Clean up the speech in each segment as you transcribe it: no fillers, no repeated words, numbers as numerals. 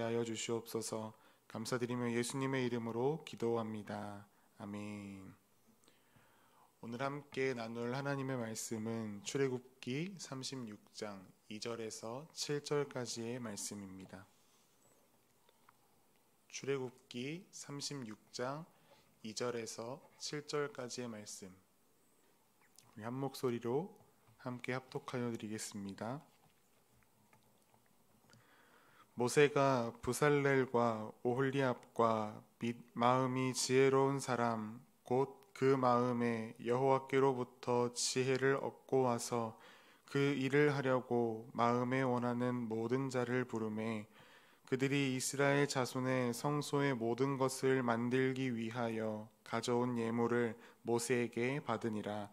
하여 주시옵소서. 감사드리며 예수님의 이름으로 기도합니다. 아멘. 오늘 함께 나눌 하나님의 말씀은 출애굽기 36장 2절에서 7절까지의 말씀입니다. 출애굽기 36장 2절에서 7절까지의 말씀, 우리 한 목소리로 함께 합독하여 드리겠습니다. 모세가 부살렐과 오홀리압과 및 마음이 지혜로운 사람 곧 그 마음에 여호와께로부터 지혜를 얻고 와서 그 일을 하려고 마음에 원하는 모든 자를 부르매 그들이 이스라엘 자손의 성소의 모든 것을 만들기 위하여 가져온 예물을 모세에게 받으니라.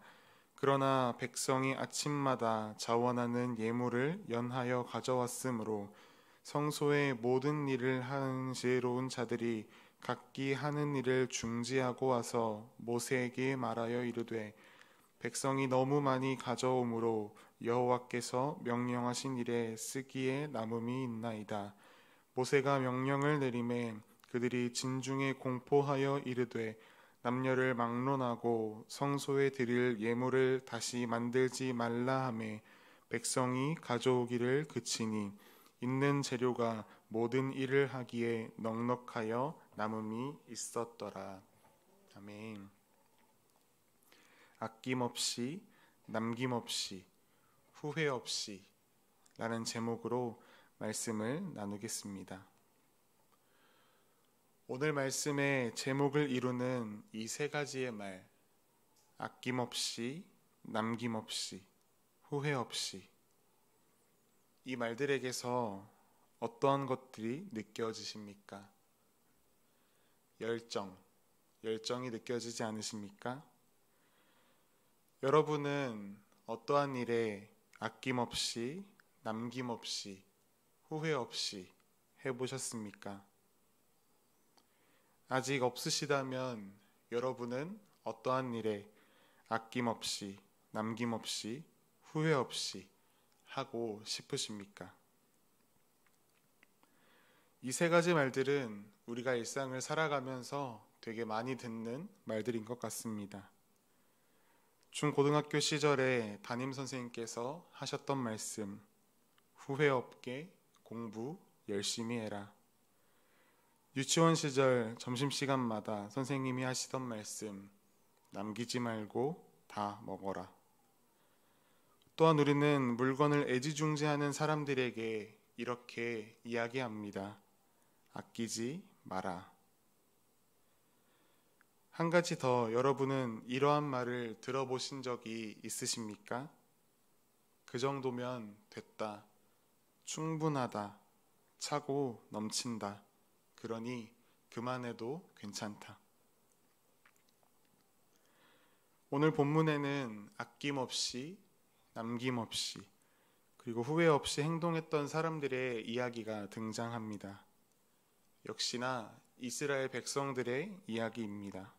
그러나 백성이 아침마다 자원하는 예물을 연하여 가져왔으므로 성소의 모든 일을 하는 지혜로운 자들이 각기 하는 일을 중지하고 와서 모세에게 말하여 이르되 백성이 너무 많이 가져오므로 여호와께서 명령하신 일에 쓰기에 남음이 있나이다. 모세가 명령을 내리매 그들이 진중에 공포하여 이르되 남녀를 막론하고 성소에 드릴 예물을 다시 만들지 말라 하매 백성이 가져오기를 그치니 있는 재료가 모든 일을 하기에 넉넉하여 남음이 있었더라. 아멘. 아낌없이, 남김없이, 후회 없이 라는 제목으로 말씀을 나누겠습니다. 오늘 말씀의 제목을 이루는 이 세 가지의 말, 아낌없이, 남김없이, 후회 없이, 이 말들에게서 어떠한 것들이 느껴지십니까? 열정이 느껴지지 않으십니까? 여러분은 어떠한 일에 아낌없이, 남김없이, 후회 없이 해보셨습니까? 아직 없으시다면 여러분은 어떠한 일에 아낌없이, 남김없이, 후회 없이 하고 싶으십니까? 이 세 가지 말들은 우리가 일상을 살아가면서 되게 많이 듣는 말들인 것 같습니다. 중고등학교 시절에 담임 선생님께서 하셨던 말씀, 후회 없게 공부 열심히 해라. 유치원 시절 점심시간마다 선생님이 하시던 말씀, 남기지 말고 다 먹어라. 또한 우리는 물건을 애지중지하는 사람들에게 이렇게 이야기합니다. 아끼지 마라. 한 가지 더, 여러분은 이러한 말을 들어보신 적이 있으십니까? 그 정도면 됐다. 충분하다. 차고 넘친다. 그러니 그만해도 괜찮다. 오늘 본문에는 아낌없이, 남김없이, 그리고 후회 없이 행동했던 사람들의 이야기가 등장합니다. 역시나 이스라엘 백성들의 이야기입니다.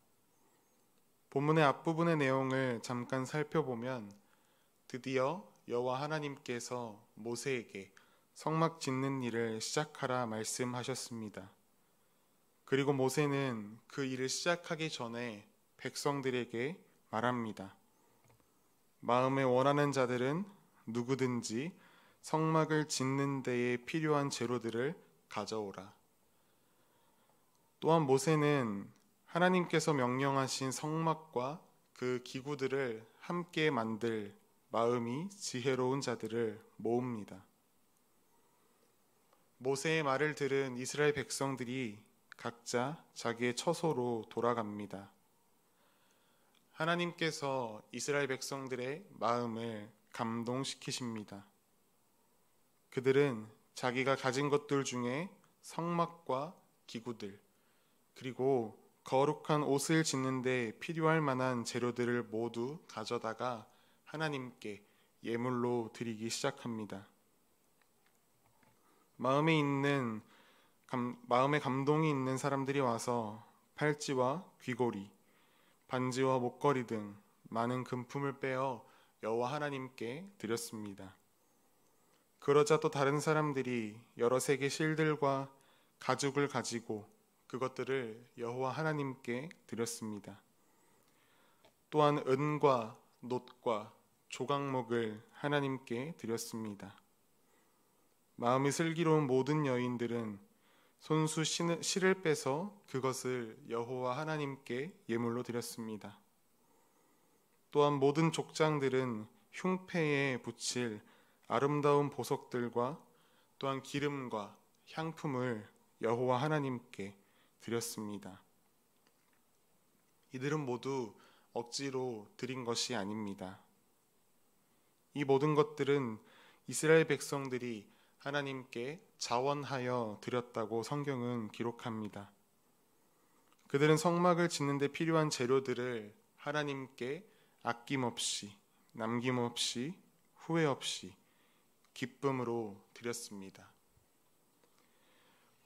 본문의 앞부분의 내용을 잠깐 살펴보면 드디어 여호와 하나님께서 모세에게 성막 짓는 일을 시작하라 말씀하셨습니다. 그리고 모세는 그 일을 시작하기 전에 백성들에게 말합니다. 마음에 원하는 자들은 누구든지 성막을 짓는 데에 필요한 재료들을 가져오라. 또한 모세는 하나님께서 명령하신 성막과 그 기구들을 함께 만들 마음이 지혜로운 자들을 모읍니다. 모세의 말을 들은 이스라엘 백성들이 각자 자기의 처소로 돌아갑니다. 하나님께서 이스라엘 백성들의 마음을 감동시키십니다. 그들은 자기가 가진 것들 중에 성막과 기구들, 그리고 거룩한 옷을 짓는 데 필요할 만한 재료들을 모두 가져다가 하나님께 예물로 드리기 시작합니다. 마음에 감동이 있는 사람들이 와서 팔찌와 귀고리, 반지와 목걸이 등 많은 금품을 빼어 여호와 하나님께 드렸습니다. 그러자 또 다른 사람들이 여러 색의 실들과 가죽을 가지고 그것들을 여호와 하나님께 드렸습니다. 또한 은과 놋과 조각목을 하나님께 드렸습니다. 마음이 슬기로운 모든 여인들은 손수 실을 빼서 그것을 여호와 하나님께 예물로 드렸습니다. 또한 모든 족장들은 흉패에 붙일 아름다운 보석들과 또한 기름과 향품을 여호와 하나님께 드렸습니다. 이들은 모두 억지로 드린 것이 아닙니다. 이 모든 것들은 이스라엘 백성들이 하나님께 자원하여 드렸다고 성경은 기록합니다. 그들은 성막을 짓는 데 필요한 재료들을 하나님께 아낌없이, 남김없이, 후회 없이 기쁨으로 드렸습니다.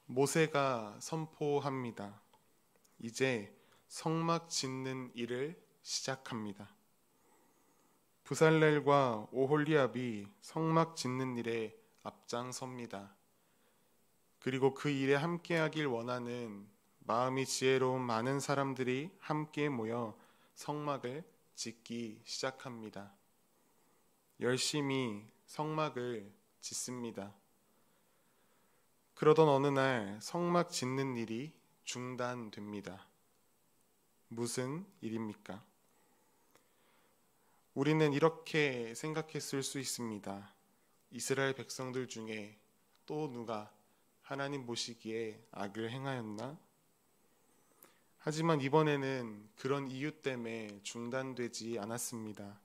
모세가 선포합니다. 이제 성막 짓는 일을 시작합니다. 부살렐과 오홀리압이 성막 짓는 일에 앞장섭니다. 그리고 그 일에 함께하길 원하는 마음이 지혜로운 많은 사람들이 함께 모여 성막을 짓기 시작합니다. 열심히 성막을 짓습니다. 그러던 어느 날 성막 짓는 일이 중단됩니다. 무슨 일입니까? 우리는 이렇게 생각했을 수 있습니다. 이스라엘 백성들 중에 또 누가 하나님 보시기에 악을 행하였나? 하지만 이번에는 그런 이유 때문에 중단되지 않았습니다.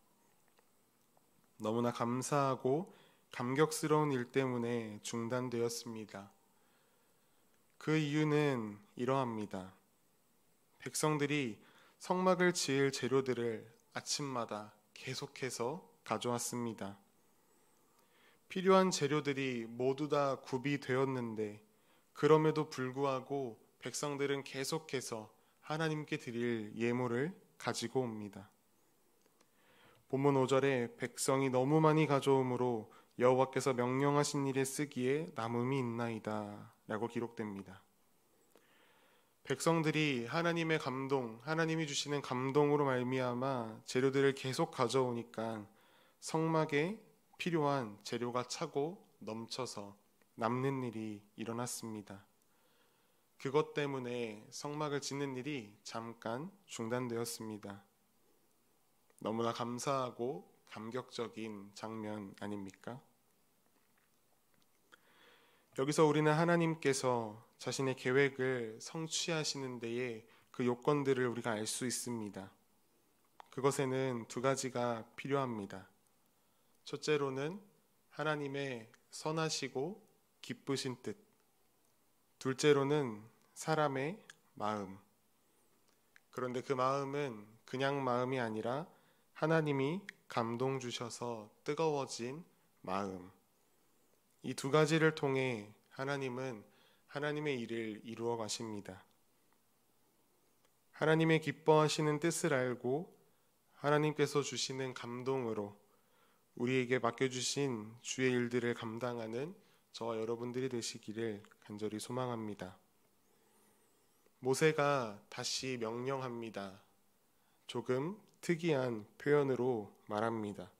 너무나 감사하고 감격스러운 일 때문에 중단되었습니다. 그 이유는 이러합니다. 백성들이 성막을 지을 재료들을 아침마다 계속해서 가져왔습니다. 필요한 재료들이 모두 다 구비되었는데 그럼에도 불구하고 백성들은 계속해서 하나님께 드릴 예물을 가지고 옵니다. 본문 5절에 백성이 너무 많이 가져오므로 여호와께서 명령하신 일에 쓰기에 남음이 있나이다 라고 기록됩니다. 백성들이 하나님의 감동, 하나님이 주시는 감동으로 말미암아 재료들을 계속 가져오니까 성막에 필요한 재료가 차고 넘쳐서 남는 일이 일어났습니다. 그것 때문에 성막을 짓는 일이 잠깐 중단되었습니다. 너무나 감사하고 감격적인 장면 아닙니까? 여기서 우리는 하나님께서 자신의 계획을 성취하시는 데에 그 요건들을 우리가 알 수 있습니다. 그것에는 두 가지가 필요합니다. 첫째로는 하나님의 선하시고 기쁘신 뜻, 둘째로는 사람의 마음. 그런데 그 마음은 그냥 마음이 아니라 하나님이 감동 주셔서 뜨거워진 마음. 이 두 가지를 통해 하나님은 하나님의 일을 이루어 가십니다. 하나님의 기뻐하시는 뜻을 알고 하나님께서 주시는 감동으로 우리에게 맡겨주신 주의 일들을 감당하는 저와 여러분들이 되시기를 간절히 소망합니다. 모세가 다시 명령합니다. 조금 특이한 표현으로 말합니다.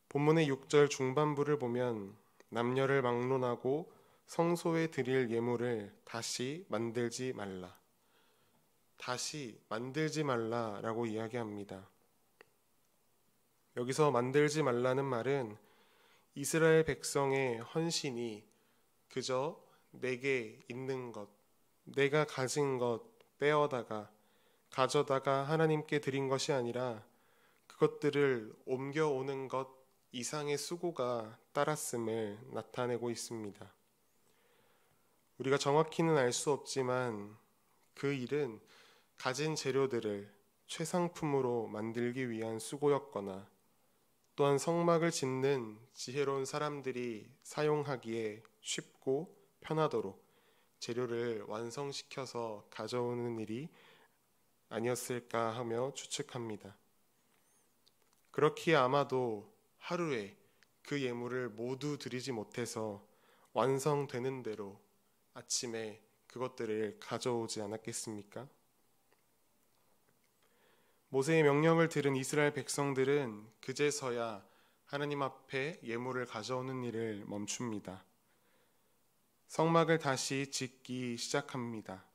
본문의 6절 중반부를 보면 남녀를 막론하고 성소에 드릴 예물을 다시 만들지 말라. 다시 만들지 말라라고 이야기합니다. 여기서 만들지 말라는 말은 이스라엘 백성의 헌신이 그저 내게 있는 것, 내가 가진 것 빼어다가 가져다가 하나님께 드린 것이 아니라 그것들을 옮겨오는 것 이상의 수고가 따랐음을 나타내고 있습니다. 우리가 정확히는 알 수 없지만 그 일은 가진 재료들을 최상품으로 만들기 위한 수고였거나 또한 성막을 짓는 지혜로운 사람들이 사용하기에 쉽고 편하도록 재료를 완성시켜서 가져오는 일이 아니었을까 하며 추측합니다. 그렇기에 아마도 하루에 그 예물을 모두 드리지 못해서 완성되는 대로 아침에 그것들을 가져오지 않았겠습니까? 모세의 명령을 들은 이스라엘 백성들은 그제서야 하나님 앞에 예물을 가져오는 일을 멈춥니다. 성막을 다시 짓기 시작합니다.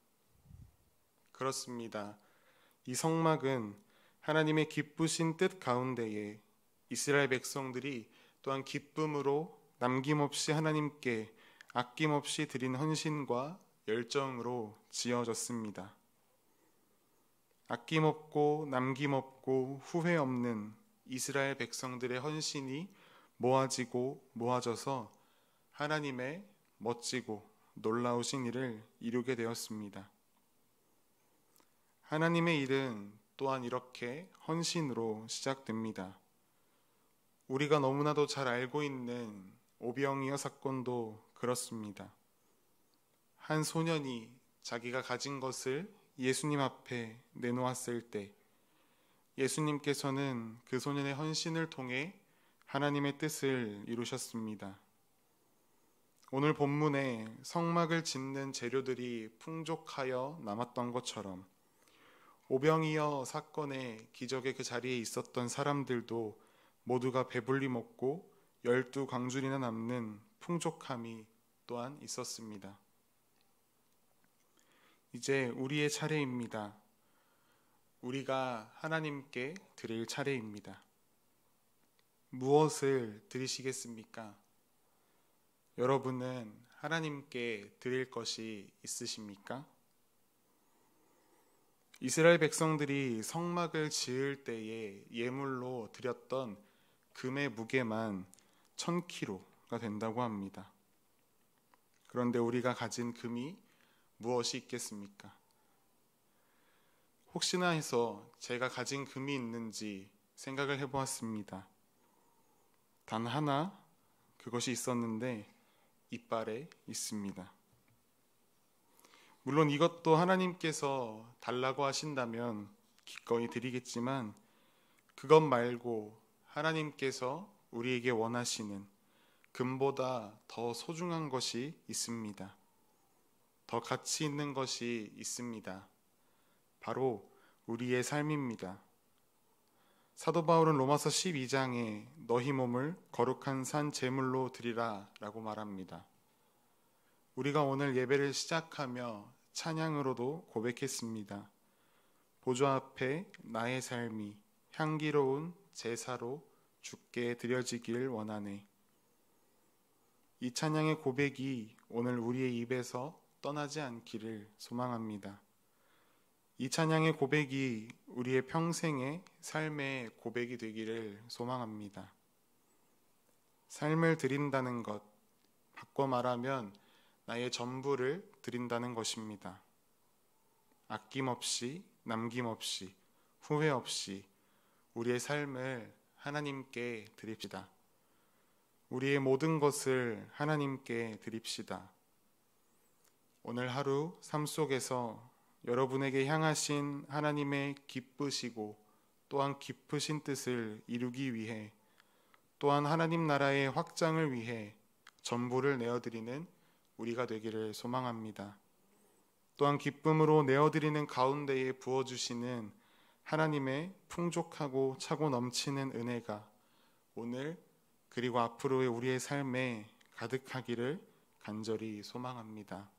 그렇습니다. 이 성막은 하나님의 기쁘신 뜻 가운데에 이스라엘 백성들이 또한 기쁨으로 남김없이 하나님께 아낌없이 드린 헌신과 열정으로 지어졌습니다. 아낌없고 남김없고 후회 없는 이스라엘 백성들의 헌신이 모아져서 하나님의 멋지고 놀라우신 일을 이루게 되었습니다. 하나님의 일은 또한 이렇게 헌신으로 시작됩니다. 우리가 너무나도 잘 알고 있는 오병이어 사건도 그렇습니다. 한 소년이 자기가 가진 것을 예수님 앞에 내놓았을 때 예수님께서는 그 소년의 헌신을 통해 하나님의 뜻을 이루셨습니다. 오늘 본문에 성막을 짓는 재료들이 풍족하여 남았던 것처럼 오병이어 사건의 기적의 그 자리에 있었던 사람들도 모두가 배불리 먹고 12광줄이나 남는 풍족함이 또한 있었습니다. 이제 우리의 차례입니다. 우리가 하나님께 드릴 차례입니다. 무엇을 드리시겠습니까? 여러분은 하나님께 드릴 것이 있으십니까? 이스라엘 백성들이 성막을 지을 때에 예물로 드렸던 금의 무게만 1000kg가 된다고 합니다. 그런데 우리가 가진 금이 무엇이 있겠습니까? 혹시나 해서 제가 가진 금이 있는지 생각을 해보았습니다. 단 하나 그것이 있었는데 이빨에 있습니다. 물론 이것도 하나님께서 달라고 하신다면 기꺼이 드리겠지만 그것 말고 하나님께서 우리에게 원하시는 금보다 더 소중한 것이 있습니다. 더 가치 있는 것이 있습니다. 바로 우리의 삶입니다. 사도 바울은 로마서 12장에 너희 몸을 거룩한 산 제물로 드리라 라고 말합니다. 우리가 오늘 예배를 시작하며 찬양으로도 고백했습니다. 보좌 앞에 나의 삶이 향기로운 제사로 주께 드려지길 원하네. 이 찬양의 고백이 오늘 우리의 입에서 떠나지 않기를 소망합니다. 이 찬양의 고백이 우리의 평생의 삶의 고백이 되기를 소망합니다. 삶을 드린다는 것, 바꿔 말하면 나의 전부를 드린다는 것입니다. 아낌없이, 남김없이, 후회 없이 우리의 삶을 하나님께 드립시다. 우리의 모든 것을 하나님께 드립시다. 오늘 하루 삶 속에서 여러분에게 향하신 하나님의 기쁘시고 또한 깊으신 뜻을 이루기 위해 또한 하나님 나라의 확장을 위해 전부를 내어드리는 우리가 되기를 소망합니다. 또한 기쁨으로 내어드리는 가운데에 부어주시는 하나님의 풍족하고 차고 넘치는 은혜가 오늘 그리고 앞으로의 우리의 삶에 가득하기를 간절히 소망합니다.